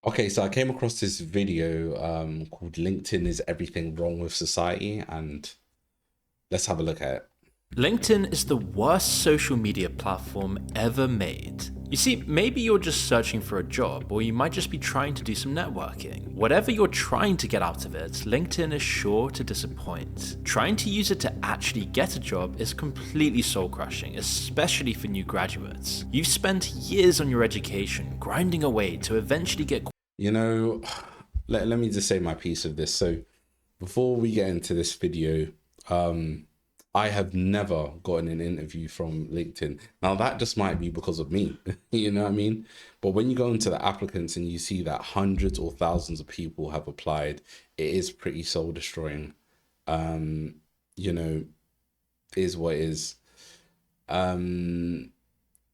Okay, so I came across this video called LinkedIn is Everything Wrong with Society, and let's have a look at it. LinkedIn is the worst social media platform ever made. You see, maybe you're just searching for a job, or you might just be trying to do some networking. Whatever you're trying to get out of it, LinkedIn is sure to disappoint. Trying to use it to actually get a job is completely soul-crushing, especially for new graduates. You've spent years on your education, grinding away to eventually get You know, let me just say my piece of this. So before we get into this video, I have never gotten an interview from LinkedIn. Now that just might be because of me, you know what I mean? But when you go into the applicants and you see that hundreds or thousands of people have applied, it is pretty soul destroying. You know, is what it is.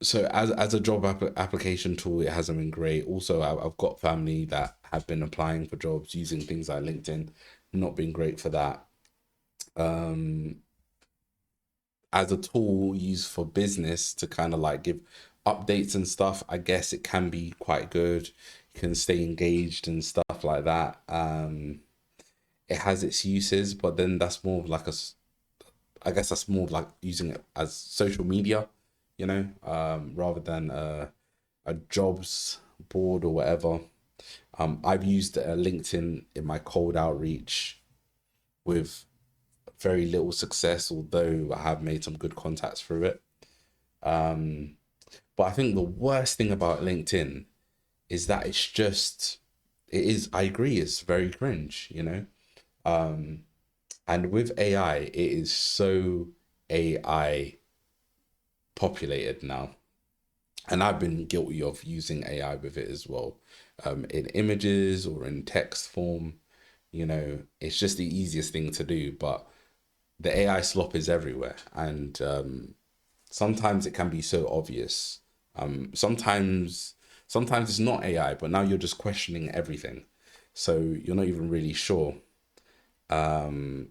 So as a job application tool, it hasn't been great. Also, I've got family that have been applying for jobs using things like LinkedIn, not been great for that. As a tool used for business to kind of like give updates and stuff, I guess it can be quite good. You can stay engaged and stuff like that. It has its uses, but then that's more of like I guess that's more of like using it as social media, you know, rather than a jobs board or whatever. I've used LinkedIn in my cold outreach with very little success, although I have made some good contacts through it. But I think the worst thing about LinkedIn is that I agree, it's very cringe, you know? And with AI, it is so AI populated now. And I've been guilty of using AI with it as well, in images or in text form. You know, it's just the easiest thing to do, but the AI slop is everywhere, and sometimes it can be so obvious. Sometimes it's not AI, but now you're just questioning everything, so you're not even really sure. And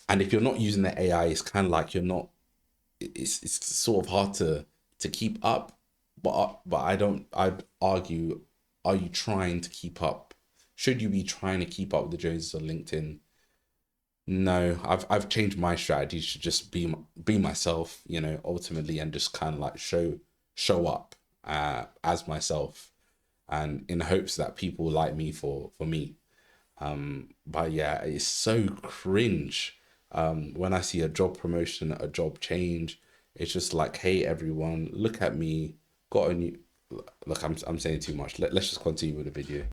if you're not using the AI, it's kind of like you're not. It's sort of hard to keep up. But I'd argue, are you trying to keep up? Should you be trying to keep up with the Joneses on LinkedIn? No, I've changed my strategy to just be myself, you know, ultimately, and just kind of like show up as myself, and in hopes that people like me for me. But yeah, it's so cringe. When I see a job promotion, a job change, it's just like, hey everyone, look at me, got a new. Look, I'm saying too much. Let's just continue with the video.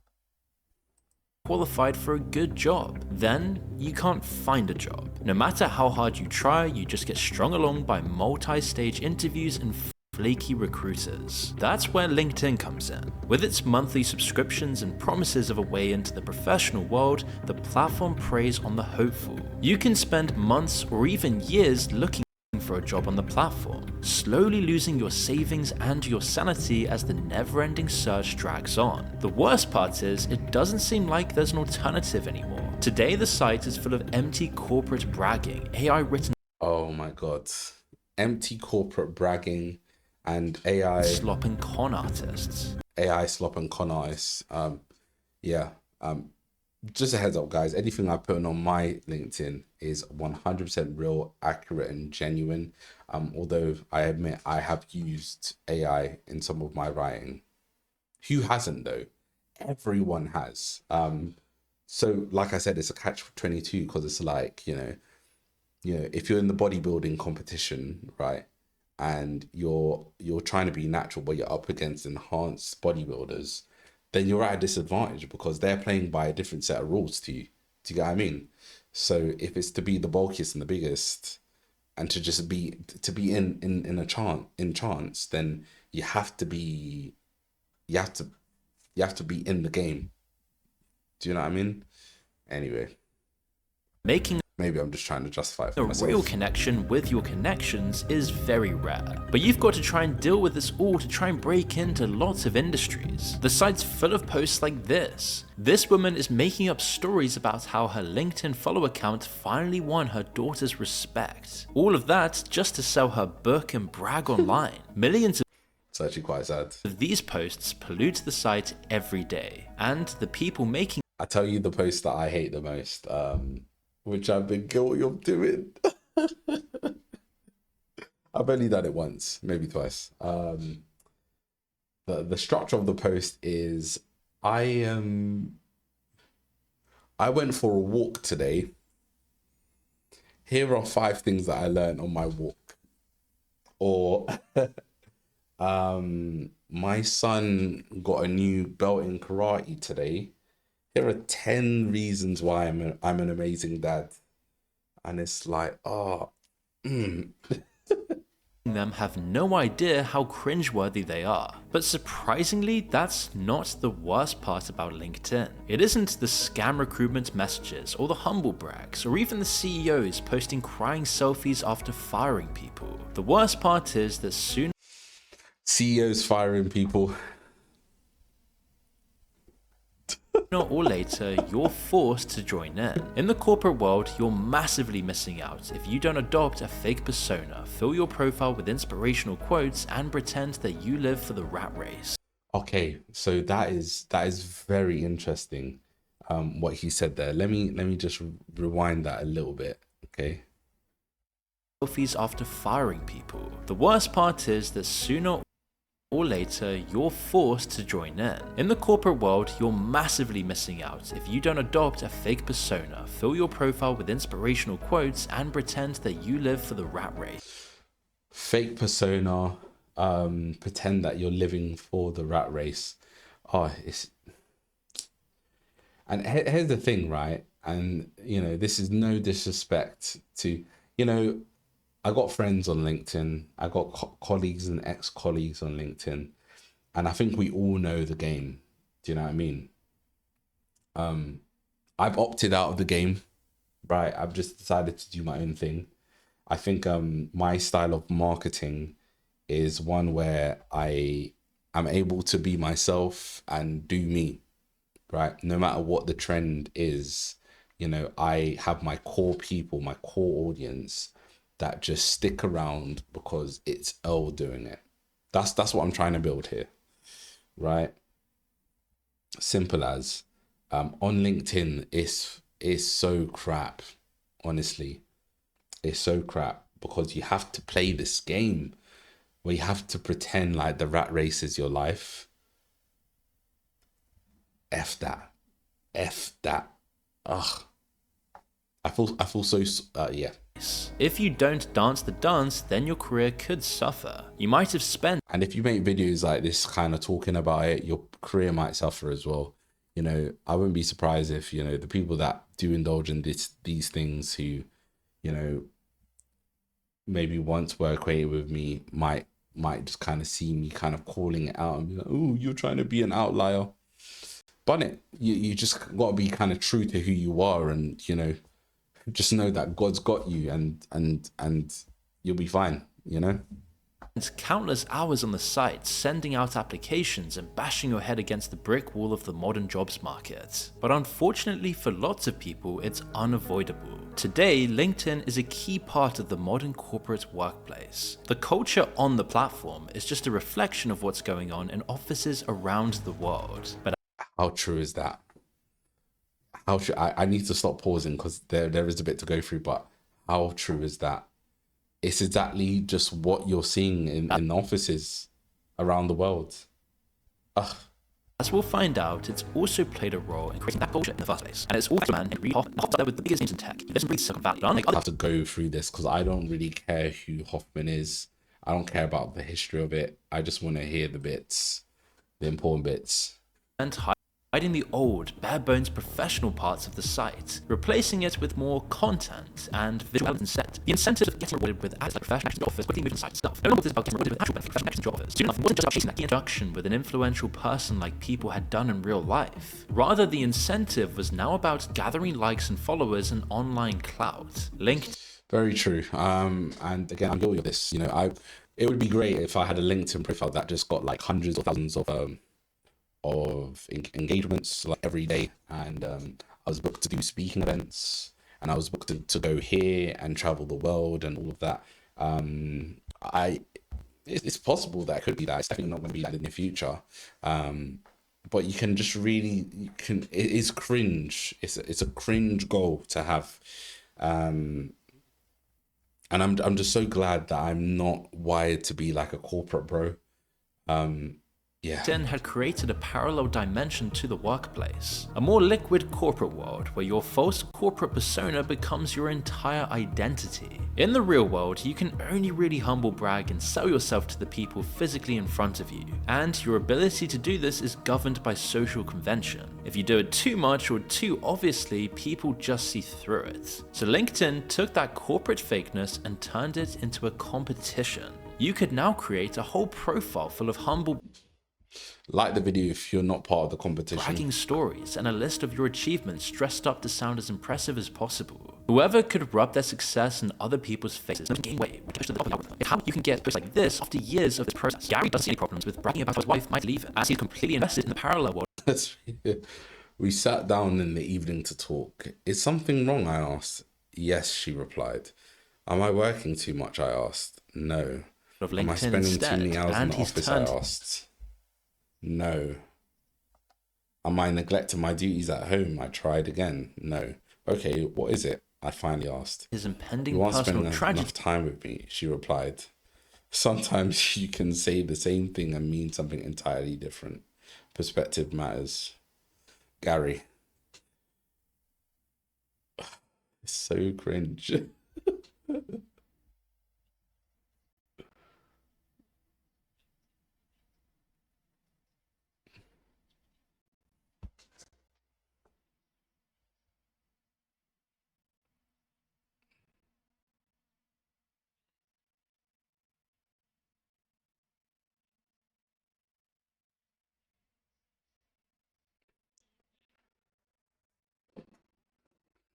qualified for a good job. Then you can't find a job. No matter how hard you try, you just get strung along by multi-stage interviews and flaky recruiters. That's where LinkedIn comes in. With its monthly subscriptions and promises of a way into the professional world, the platform preys on the hopeful. You can spend months or even years looking for a job on the platform, slowly losing your savings and your sanity as the never-ending search drags on. The worst part is, it doesn't seem like there's an alternative anymore. Today the site is full of empty corporate bragging, AI written Oh my God, empty corporate bragging and slop and con artists. AI slop and con artists. Yeah. Just a heads up, guys. Anything I put on my LinkedIn is 100% real, accurate, and genuine. Although I admit I have used AI in some of my writing. Who hasn't though? Everyone has. So like I said, it's a catch-22 because it's like, if you're in the bodybuilding competition, right, and you're trying to be natural, but you're up against enhanced bodybuilders, then you're at a disadvantage because they're playing by a different set of rules to you. Do you get what I mean? So if it's to be the bulkiest and the biggest, and to be in chance, then you have to be you have to be in the game. Do you know what I mean? Anyway, Making maybe I'm just trying to justify it for a myself. real connection with your connections is very rare, but you've got to try and deal with this all to try and break into lots of industries. The site's full of posts like this. This woman is making up stories about how her LinkedIn follow account finally won her daughter's respect. All of that just to sell her book and brag online. Millions of It's actually quite sad. These posts pollute the site every day, and the people making I tell you the post that I hate the most, which I've been guilty of doing. I've only done it once, maybe twice. The structure of the post is I I went for a walk today. Here are 5 things that I learned on my walk. Or my son got a new belt in karate today. Here are 10 reasons why I'm an amazing dad. And it's like, oh, them have no idea how cringeworthy they are. But surprisingly, that's not the worst part about LinkedIn. It isn't the scam recruitment messages, or the humble brags, or even the CEOs posting crying selfies after firing people. The worst part is that sooner CEOs firing people. or later, you're forced to join in. In the corporate world, you're massively missing out if you don't adopt a fake persona, fill your profile with inspirational quotes, and pretend that you live for the rat race. Okay, so that is very interesting. What he said there. Let me just rewind that a little bit. Okay. Selfies after firing people. The worst part is that sooner or later, you're forced to join in. In the corporate world, you're massively missing out if you don't adopt a fake persona, fill your profile with inspirational quotes, and pretend that you live for the rat race. Fake persona, pretend that you're living for the rat race. Oh, and here's the thing, right? And this is no disrespect to, I got friends on LinkedIn. I got colleagues and ex-colleagues on LinkedIn, and I think we all know the game. Do you know what I mean? I've opted out of the game, right? I've just decided to do my own thing. I think my style of marketing is one where I am able to be myself and do me, right? No matter what the trend is, I have my core people, my core audience that just stick around because it's Earl doing it. That's what I'm trying to build here, right? Simple as. On LinkedIn, it's so crap. Honestly, it's so crap because you have to play this game where you have to pretend like the rat race is your life. F that. F that. Ugh. I feel so yeah. If you don't dance the dance, then your career could suffer. You might have spent And if you make videos like this kind of talking about it, your career might suffer as well. I wouldn't be surprised if, the people that do indulge in these things who, maybe once were acquainted with me might just kind of see me kind of calling it out and be like, oh, you're trying to be an outlier. But you just got to be kind of true to who you are, and, just know that God's got you, and you'll be fine, countless hours on the site sending out applications and bashing your head against the brick wall of the modern jobs market. But unfortunately for lots of people, it's unavoidable. Today, LinkedIn is a key part of the modern corporate workplace. The culture on the platform is just a reflection of what's going on in offices around the world. But how true is that? How true? I need to stop pausing because there is a bit to go through, but how true is that? It's exactly just what you're seeing in offices around the world. Ugh. As we'll find out, it's also played a role in creating that bullshit in the first place. And it's all man in Reid Hoffman. Hoffman's there with the biggest names in tech. He doesn't breathe Silicon Valley. I have to go through this because I don't really care who Hoffman is. I don't care about the history of it. I just want to hear the bits, the important bits. And hiding the old, bare-bones professional parts of the site, replacing it with more content and visual elements instead. The incentive of getting rewarded with ads like professional actions offers quickly moved inside itself. No longer was this about getting rewarded with actual benefit professional actions offers. Soon enough, it wasn't just about chasing that key introduction with an influential person like people had done in real life. Rather, the incentive was now about gathering likes and followers and online clout. Linked. Very true. And again, I'm guilty of this. It would be great if I had a LinkedIn profile that just got like hundreds or thousands of engagements like every day, and I was booked to do speaking events, and I was booked to go here and travel the world and all of that. it's possible that it could be that. It's definitely not going to be that in the future. But you can just really, you can, it is cringe. It's a cringe goal to have. And I'm just so glad that I'm not wired to be like a corporate bro. Yeah. LinkedIn had created a parallel dimension to the workplace, a more liquid corporate world where your false corporate persona becomes your entire identity. In the real world, you can only really humble brag and sell yourself to the people physically in front of you, and your ability to do this is governed by social convention. If you do it too much or too obviously, people just see through it. So LinkedIn took that corporate fakeness and turned it into a competition. You could now create a whole profile full of humble Like the video if you're not part of the competition. bragging stories and a list of your achievements dressed up to sound as impressive as possible. Whoever could rub their success in other people's faces and gain weight, which to the top of the algorithm. It's how you can get posts like this after years of this process. Gary doesn't see any problems with bragging about how his wife might leave it, as he's completely invested in the parallel world. We sat down in the evening to talk. Is something wrong? I asked. Yes, she replied. Am I working too much? I asked. No. Of Am I LinkedIn spending instead, too many hours in and the he's office? turned I asked. No. Am I neglecting my duties at home? I tried again. No. Okay, what is it? I finally asked. his impending You aren't personal spending tragedy. enough time with me, she replied. Sometimes you can say the same thing and mean something entirely different. Perspective matters. Gary. It's so cringe.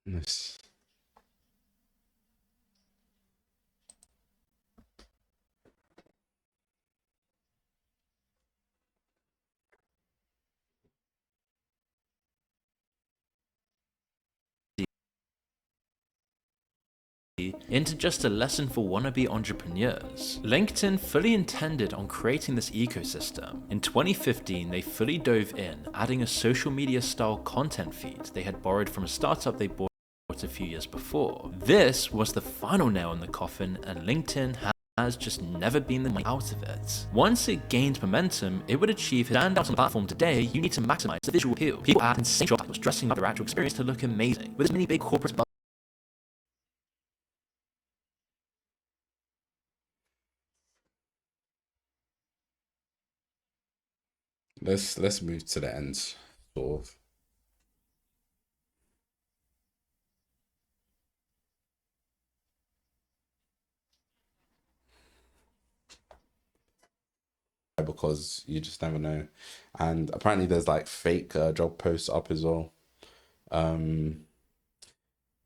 Yes. Into just a lesson for wannabe entrepreneurs. LinkedIn fully intended on creating this ecosystem. In 2015, they fully dove in, adding a social media style content feed they had borrowed from a startup they bought a few years before. This was the final nail in the coffin, and LinkedIn has just never been the way out of it. Once it gained momentum, it would achieve its standout on the platform today. You need to maximize the visual appeal. People add insane job titles dressing up their actual experience to look amazing. With as many big corporates Let's move to the end, sort of. Because you just never know. And apparently there's like fake job posts up as well.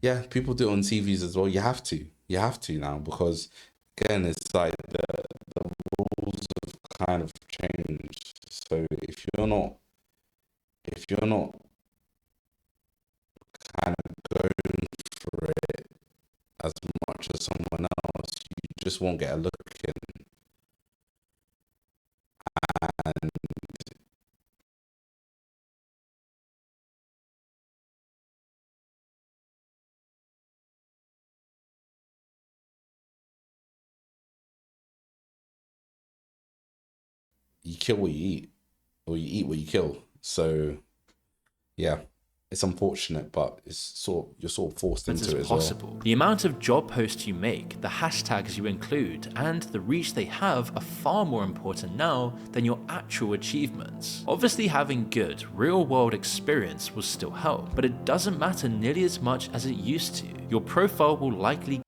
Yeah, people do it on TVs as well. You have to. You have to now because again, it's like the rules have kind of changed. So if you're not kind of going for it as much as someone else, you just won't get a look in. And you kill what you eat, or you eat what you kill. So yeah, it's unfortunate, but you're sort of forced as into it as well. possible. The amount of job posts you make, the hashtags you include, and the reach they have are far more important now than your actual achievements. Obviously, having good, real-world experience will still help, but it doesn't matter nearly as much as it used to. Your profile will likely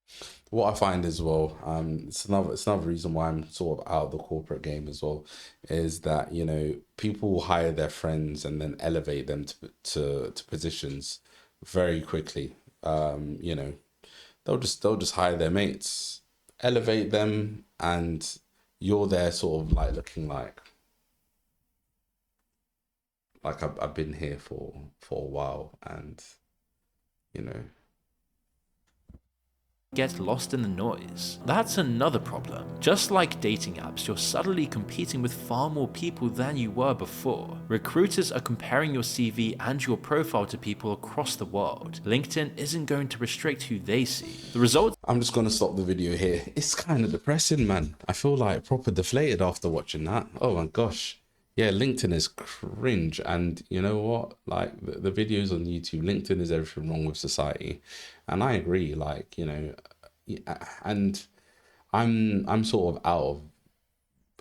What I find as well, it's another reason why I'm sort of out of the corporate game as well, is that people will hire their friends and then elevate them to positions very quickly. They'll just hire their mates, elevate them, and you're there sort of like looking like I've been here for a while, and you know get lost in the noise. That's another problem. Just like dating apps, you're suddenly competing with far more people than you were before. Recruiters are comparing your CV and your profile to people across the world. LinkedIn isn't going to restrict who they see. The result. I'm just gonna stop the video here. It's kind of depressing, man. I feel like proper deflated after watching that. Oh my gosh. Yeah, LinkedIn is cringe. And you know what? Like the videos on YouTube, LinkedIn is everything wrong with society. And I agree, like, you know, and I'm sort of out of,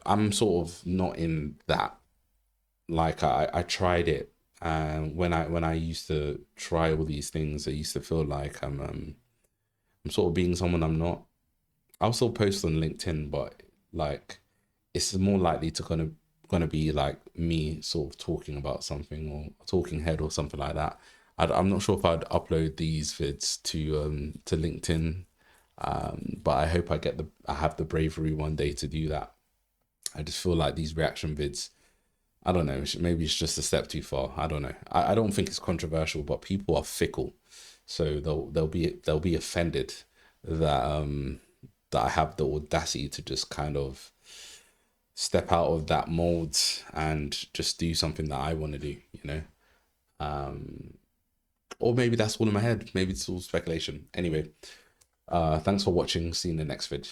I'm sort of not in that. Like I tried it, and when I used to try all these things, I used to feel like I'm sort of being someone I'm not. I'll still post on LinkedIn, but like it's more likely to gonna be like me sort of talking about something or a talking head or something like that. I'm not sure if I'd upload these vids to LinkedIn, but I hope I have the bravery one day to do that. I just feel like these reaction vids, I don't know, maybe it's just a step too far. I don't know. I don't think it's controversial, but people are fickle, so they'll be offended that that I have the audacity to just kind of step out of that mold and just do something that I want to do, you know. Or maybe that's all in my head. Maybe it's all speculation. Anyway, thanks for watching. See you in the next vid.